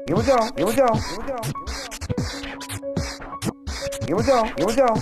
Here we go. Here we go. Here we go. Here we go.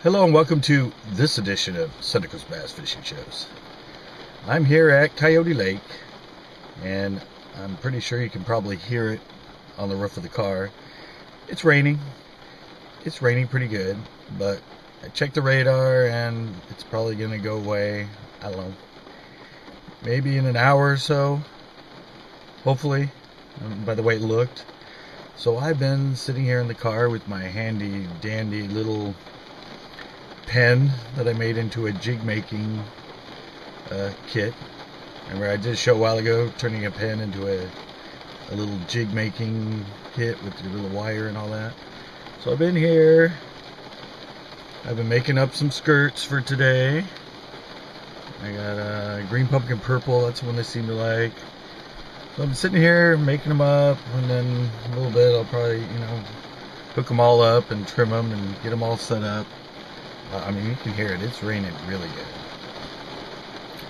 Hello and welcome to this edition of Seneca's Bass Fishing Shows. I'm here at Coyote Lake, and I'm pretty sure you can probably hear it on the roof of the car. It's raining. It's raining pretty good, but I checked the radar and it's probably going to go away, I don't know, maybe in an hour or so, hopefully, by the way it looked. So I've been sitting here in the car with my handy dandy little pen that I made into a jig making kit. Remember I did a show a while ago turning a pen into a little jig making kit with your little wire and all that. So I've been here, I've been making up some skirts for today. I got green pumpkin purple, that's the one they seem to like. So I'm sitting here making them up, and then a little bit I'll probably, hook them all up and trim them and get them all set up. I mean, you can hear it. It's raining really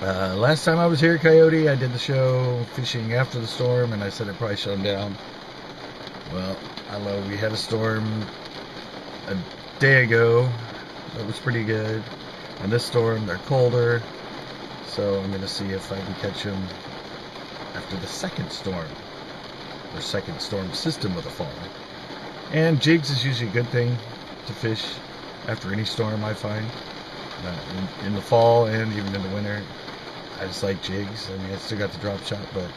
good. Last time I was here at Coyote, I did the show fishing after the storm, and I said I'd probably shut them down. Well, I don't know. We had a storm a day ago. That was pretty good. And this storm, they're colder. So I'm going to see if I can catch them after the second storm, or second storm system of the fall. And jigs is usually a good thing to fish after any storm, I find. In the fall and even in the winter, I just like jigs. I mean, I still got the drop shot, but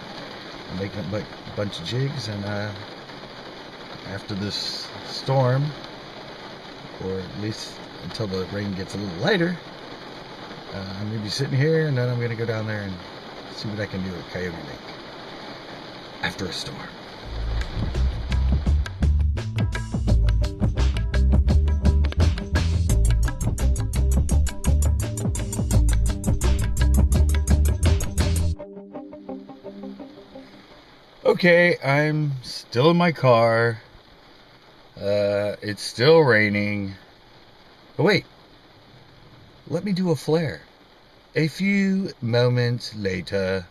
I'm making a bunch of jigs, and after this storm, or at least until the rain gets a little lighter, I'm going to be sitting here, and then I'm going to go down there and see what I can do at Coyote Lake after a storm. Okay, I'm still in my car. It's still raining. But wait, let me do a flare. A few moments later.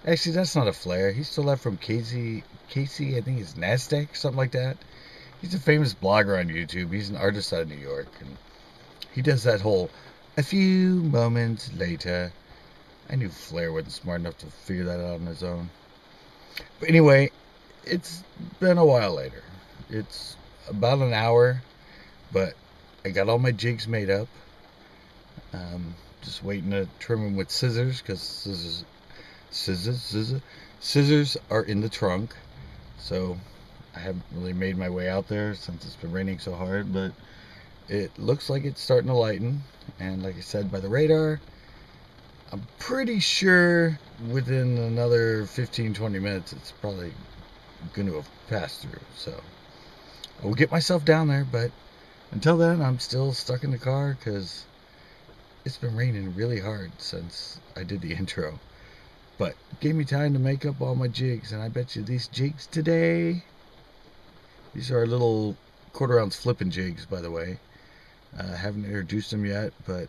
Actually, that's not a flare. He stole that from Casey, I think it's Nasdaq, something like that. He's a famous blogger on YouTube. He's an artist out of New York, and he does that whole a few moments later. I knew Flair wasn't smart enough to figure that out on his own. But anyway, it's been a while later. It's about an hour, but I got all my jigs made up. Just waiting to trim them with scissors, because scissors are in the trunk. So I haven't really made my way out there since it's been raining so hard, but it looks like it's starting to lighten. And like I said, by the radar, I'm pretty sure within another 15-20 minutes it's probably going to have passed through. So I will get myself down there, but until then I'm still stuck in the car because it's been raining really hard since I did the intro. But it gave me time to make up all my jigs, and I bet you these jigs today, these are our little 1/4 ounce flipping jigs, by the way. I haven't introduced them yet, but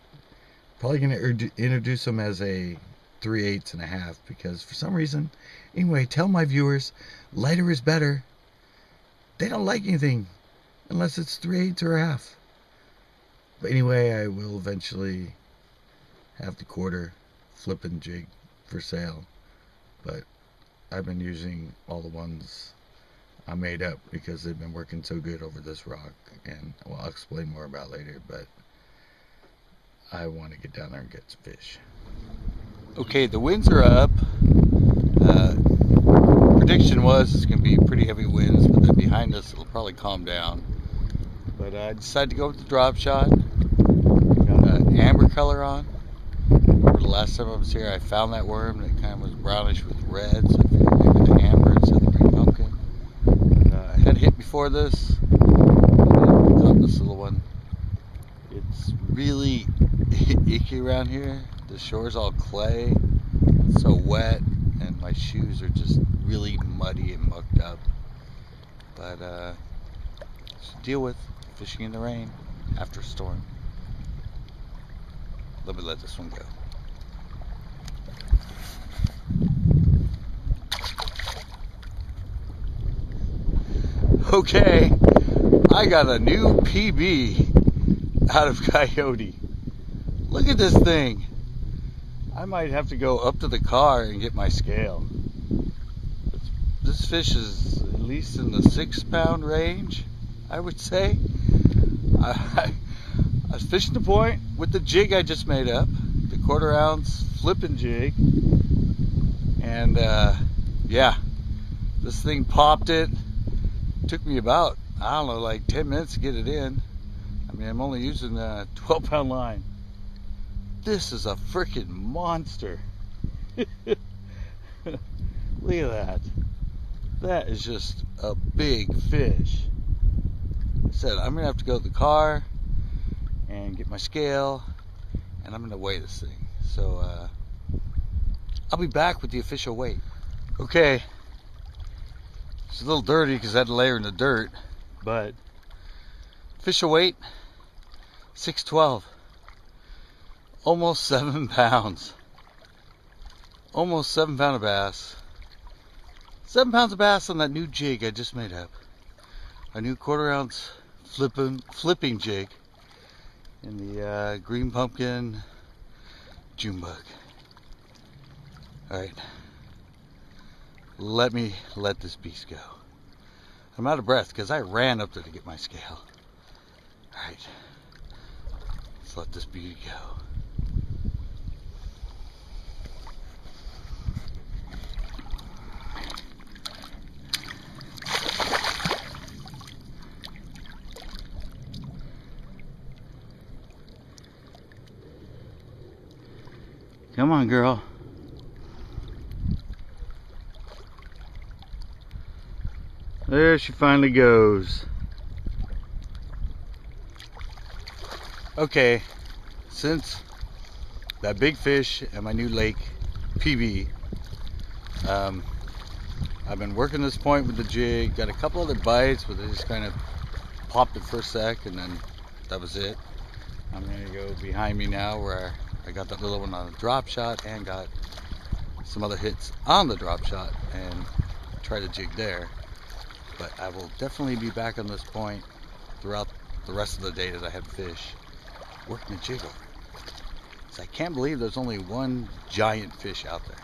probably going to introduce them as a 3/8 and a half, because for some reason, anyway, tell my viewers, lighter is better. They don't like anything unless it's 3/8 or a half. But anyway, I will eventually have the 1/4 flipping jig for sale, but I've been using all the ones I made up because they've been working so good over this rock, and well, I'll explain more about later, but I want to get down there and get some fish. Okay, the winds are up. Prediction was it's going to be pretty heavy winds, but then behind us it'll probably calm down. But I decided to go with the drop shot. Got an amber color on. We're the last time I was here, I found that worm that kind of was brownish with red, so I figured maybe the amber instead of the green pumpkin. I had hit before this. I caught this little one. It's really icky around here. The shore's all clay. It's so wet, and my shoes are just really muddy and mucked up. But just deal with fishing in the rain after a storm. Let me let this one go. Okay, I got a new PB out of Coyote. Look at this thing. I might have to go up to the car and get my scale. This fish is at least in the 6-pound range, I would say. I was fishing the point with the jig I just made up, the 1/4 ounce flipping jig. And yeah, this thing popped it. Took me about, I don't know, like 10 minutes to get it in. I mean, I'm only using a 12-pound line. This is a freaking monster. Look at that. That is just a big fish. I said, I'm going to have to go to the car and get my scale, and I'm going to weigh this thing. So, I'll be back with the official weight. Okay. It's a little dirty because I had to lay her in the dirt, but official weight, 612. Almost 7 pounds. Almost 7 pound of bass. 7 pounds of bass on that new jig I just made up. A new 1/4 ounce flipping jig in the green pumpkin June bug. Alright. Let me let this beast go. I'm out of breath because I ran up there to get my scale. Alright. Let's let this beauty go. Come on, girl. There she finally goes. Okay, since that big fish and my new lake PB, I've been working this point with the jig. Got a couple other bites, but they just kind of popped it for a sec, and then that was it. I'm gonna go behind me now where I got that little one on a drop shot and got some other hits on the drop shot and try to jig there. But I will definitely be back on this point throughout the rest of the day that I have fish, working the jig over. So I can't believe there's only one giant fish out there.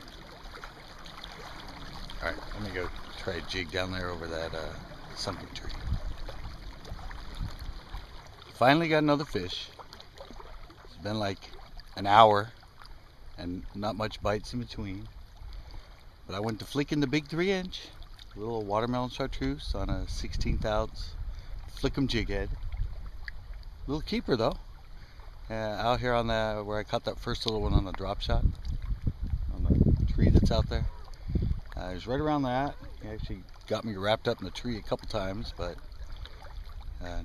Alright, let me go try to jig down there over that sunken tree. Finally got another fish. It's been like an hour and not much bites in between. But I went to flicking the big 3-inch. Little watermelon chartreuse on a 16th ounce flickum jig head. Little keeper though. Out here on the where I caught that first little one on the drop shot on the tree that's out there. It was right around that. He actually got me wrapped up in the tree a couple times, but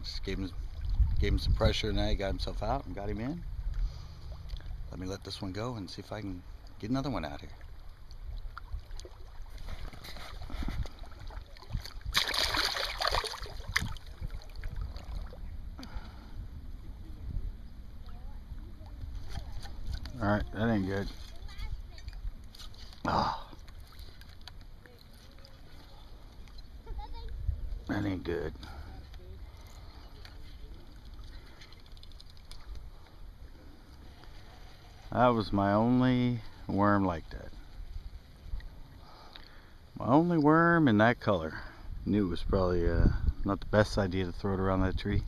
just gave him some pressure, and then he got himself out and got him in. Let me let this one go and see if I can get another one out here. Alright, that ain't good. Oh, that ain't good. That was my only worm like that. My only worm in that color. Knew it was probably not the best idea to throw it around that tree.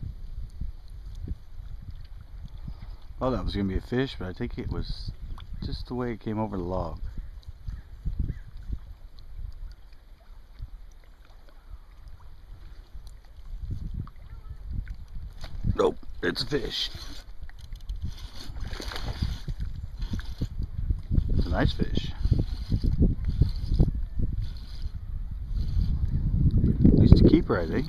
Thought that was going to be a fish, but I think it was just the way it came over the log. Nope, it's a fish. Nice fish. At least a keeper, I think.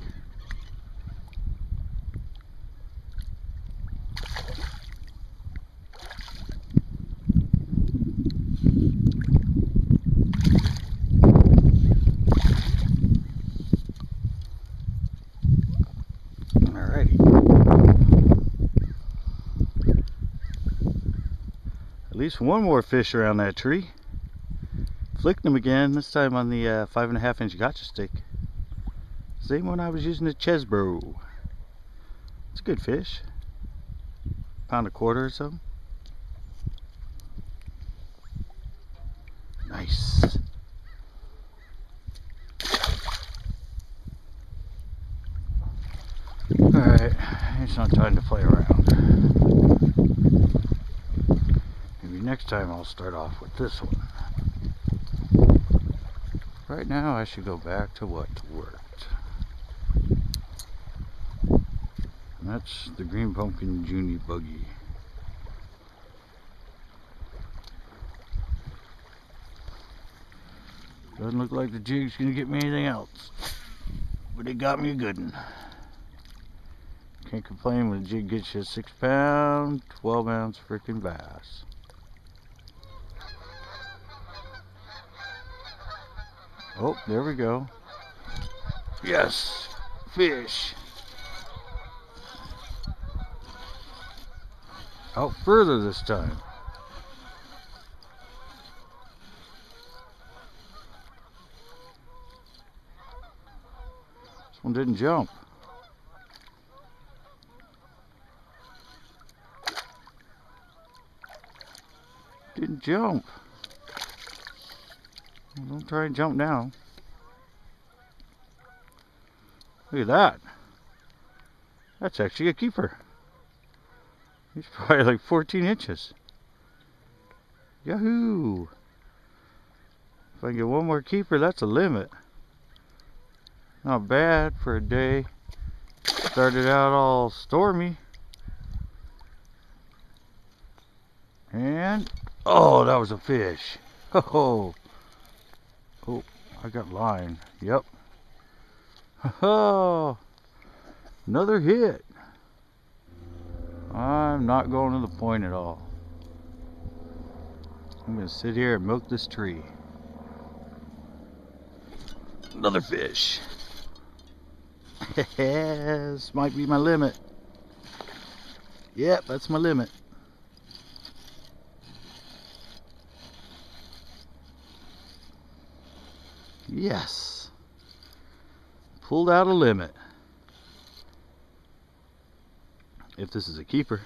Alrighty. At least one more fish around that tree. Flicked him again, this time on the 5.5 inch gotcha stick. Same one I was using at Chesbro. It's a good fish. £1.25 or something. Nice. Alright, it's not time to play around. Maybe next time I'll start off with this one. Right now I should go back to what worked. And that's the Green Pumpkin Junie Buggy. Doesn't look like the jig's gonna get me anything else, but it got me a good one. Can't complain when the jig gets you a 6 pound, 12 ounce freaking bass. Oh, there we go. Yes, fish. Out further this time. This one didn't jump. Didn't jump. Well, don't try and jump now. Look at that. That's actually a keeper. He's probably like 14 inches. Yahoo! If I can get one more keeper, that's a limit. Not bad for a day. Started out all stormy. And, oh, that was a fish. Oh, I got line. Yep. Oh, another hit. I'm not going to the point at all. I'm going to sit here and milk this tree. Another fish. This might be my limit. Yep, that's my limit. Yes. Pulled out a limit. If this is a keeper.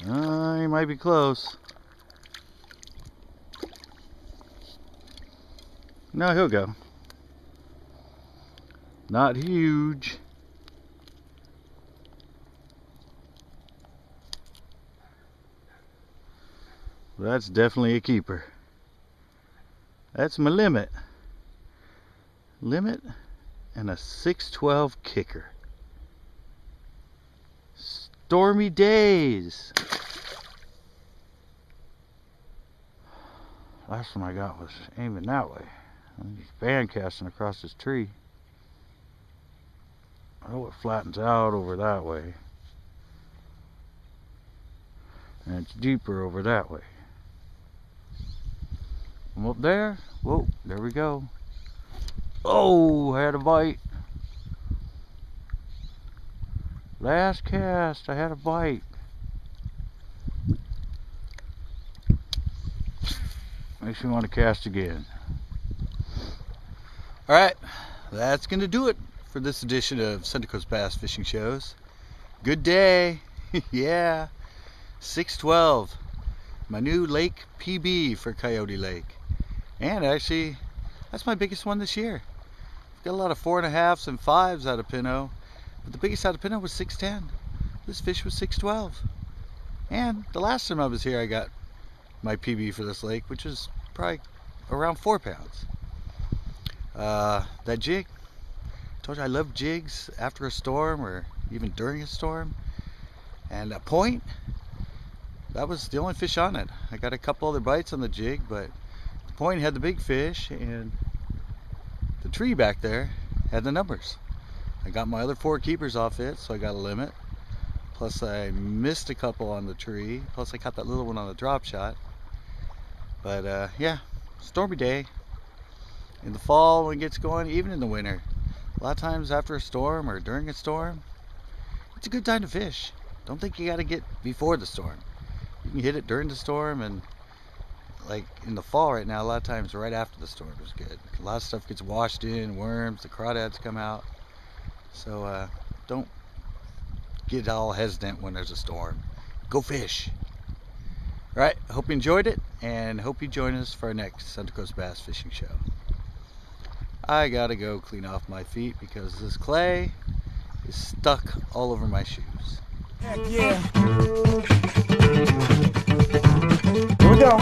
He might be close. No, he'll go. Not huge. That's definitely a keeper. That's my limit. Limit and a 612 kicker. Stormy days. Last one I got was aiming that way. He's band casting across this tree. I know it flattens out over that way. And it's deeper over that way. I'm up there. Whoa, there we go. Oh, I had a bite. Last cast, I had a bite. Makes me want to cast again. Alright, that's going to do it for this edition of Central Coast Bass Fishing Shows. Good day. Yeah. 612. My new lake PB for Coyote Lake. And actually, that's my biggest one this year. Got a lot of 4.5s and 5s out of Pinot. But the biggest out of Pinot was 610. This fish was 612. And the last time I was here, I got my PB for this lake, which was probably around 4 pounds. That jig, I told you I love jigs after a storm or even during a storm. And a point, that was the only fish on it. I got a couple other bites on the jig, but the point had the big fish, and the tree back there had the numbers. I got my other 4 keepers off it, so I got a limit. Plus I missed a couple on the tree. Plus I caught that little one on the drop shot. But yeah, stormy day. In the fall when it gets going, even in the winter. A lot of times after a storm or during a storm, it's a good time to fish. Don't think you got to get before the storm. You can hit it during the storm, and like in the fall right now, a lot of times right after the storm is good. A lot of stuff gets washed in, worms, the crawdads come out. So don't get all hesitant when there's a storm. Go fish. Alright, I hope you enjoyed it, and hope you join us for our next Central Coast Bass Fishing Show. I gotta go clean off my feet because this clay is stuck all over my shoes. Heck yeah. Here we go.